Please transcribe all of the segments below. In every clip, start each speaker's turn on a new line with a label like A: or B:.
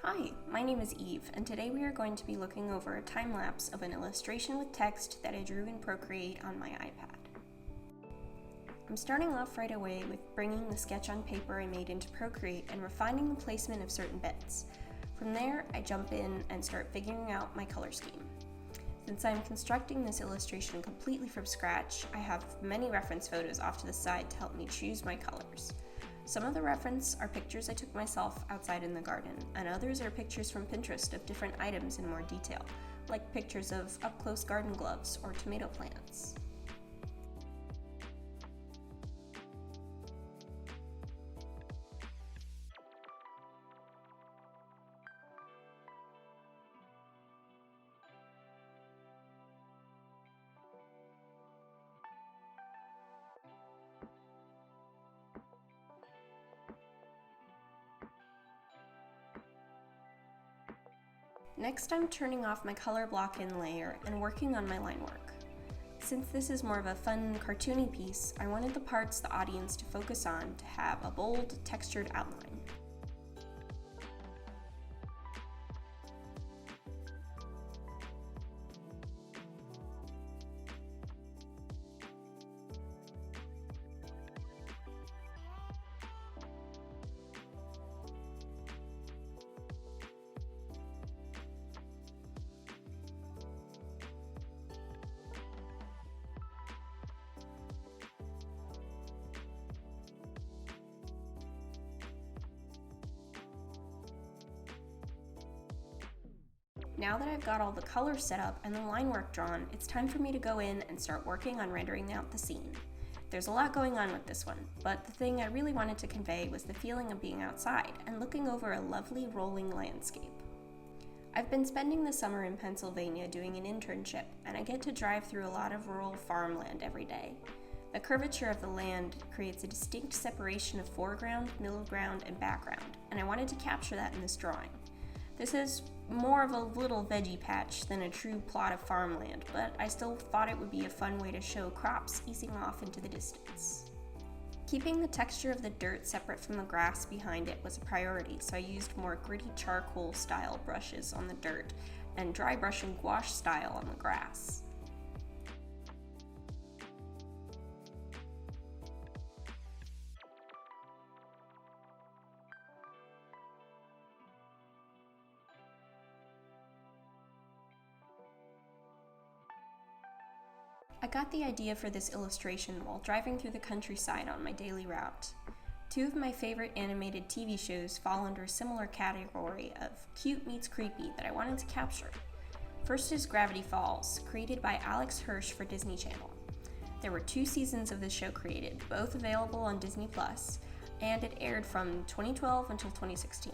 A: Hi, my name is Eve, and today we are going to be looking over a time-lapse of an illustration with text that I drew in Procreate on my iPad. I'm starting off right away with bringing the sketch on paper I made into Procreate and refining the placement of certain bits. From there, I jump in and start figuring out my color scheme. Since I'm constructing this illustration completely from scratch, I have many reference photos off to the side to help me choose my colors. Some of the reference are pictures I took myself outside in the garden, and others are pictures from Pinterest of different items in more detail, like pictures of up-close garden gloves or tomato plants. Next, I'm turning off my color block-in layer and working on my line work. Since this is more of a fun, cartoony piece, I wanted the parts the audience to focus on to have a bold, textured outline. Now that I've got all the colors set up and the line work drawn, it's time for me to go in and start working on rendering out the scene. There's a lot going on with this one, but the thing I really wanted to convey was the feeling of being outside and looking over a lovely rolling landscape. I've been spending the summer in Pennsylvania doing an internship, and I get to drive through a lot of rural farmland every day. The curvature of the land creates a distinct separation of foreground, middle ground, and background, and I wanted to capture that in this drawing. This is more of a little veggie patch than a true plot of farmland, but I still thought it would be a fun way to show crops easing off into the distance. Keeping the texture of the dirt separate from the grass behind it was a priority, so I used more gritty charcoal style brushes on the dirt and dry brush and gouache style on the grass. I got the idea for this illustration while driving through the countryside on my daily route. Two of my favorite animated TV shows fall under a similar category of cute meets creepy that I wanted to capture. First is Gravity Falls, created by Alex Hirsch for Disney Channel. There were 2 seasons of the show created, both available on Disney+, and it aired from 2012 until 2016.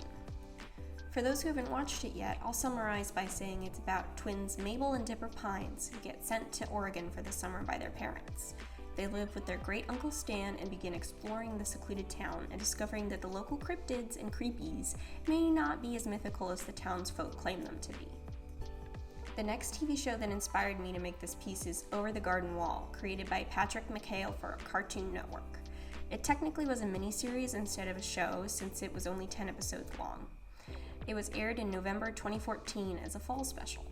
A: For those who haven't watched it yet, I'll summarize by saying it's about twins Mabel and Dipper Pines who get sent to Oregon for the summer by their parents. They live with their great uncle Stan and begin exploring the secluded town and discovering that the local cryptids and creepies may not be as mythical as the townsfolk claim them to be. The next TV show that inspired me to make this piece is Over the Garden Wall, created by Patrick McHale for Cartoon Network. It technically was a miniseries instead of a show since it was only 10 episodes long. It was aired in November 2014 as a fall special.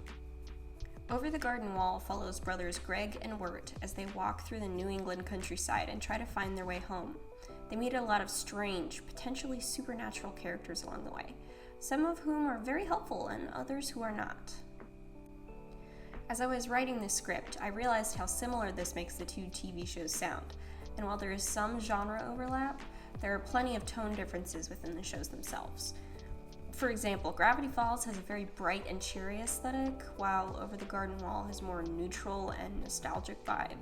A: Over the Garden Wall follows brothers Greg and Wirt as they walk through the New England countryside and try to find their way home. They meet a lot of strange, potentially supernatural characters along the way, some of whom are very helpful and others who are not. As I was writing this script, I realized how similar this makes the 2 TV shows sound, and while there is some genre overlap, there are plenty of tone differences within the shows themselves. For example, Gravity Falls has a very bright and cheery aesthetic, while Over the Garden Wall has more neutral and nostalgic vibe.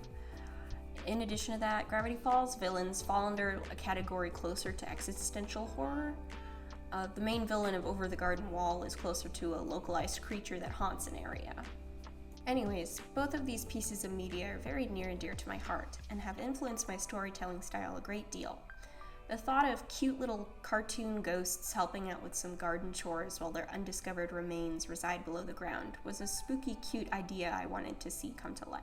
A: In addition to that, Gravity Falls villains fall under a category closer to existential horror. The main villain of Over the Garden Wall is closer to a localized creature that haunts an area. Anyways, both of these pieces of media are very near and dear to my heart, and have influenced my storytelling style a great deal. The thought of cute little cartoon ghosts helping out with some garden chores while their undiscovered remains reside below the ground was a spooky, cute idea I wanted to see come to life.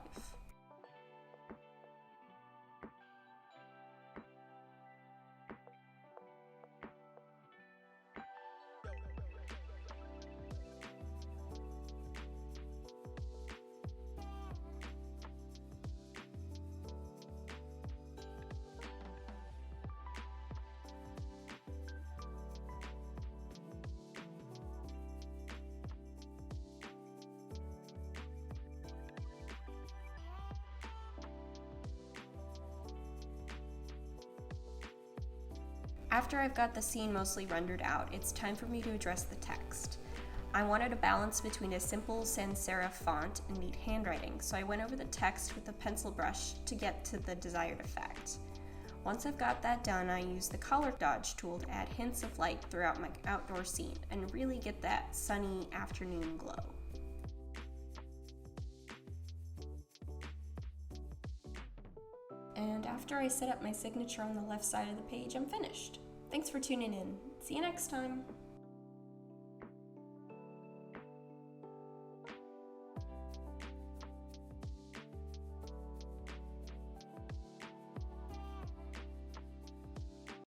A: After I've got the scene mostly rendered out, it's time for me to address the text. I wanted a balance between a simple sans serif font and neat handwriting, so I went over the text with a pencil brush to get to the desired effect. Once I've got that done, I use the color dodge tool to add hints of light throughout my outdoor scene and really get that sunny afternoon glow. And after I set up my signature on the left side of the page, I'm finished. Thanks for tuning in. See you next time.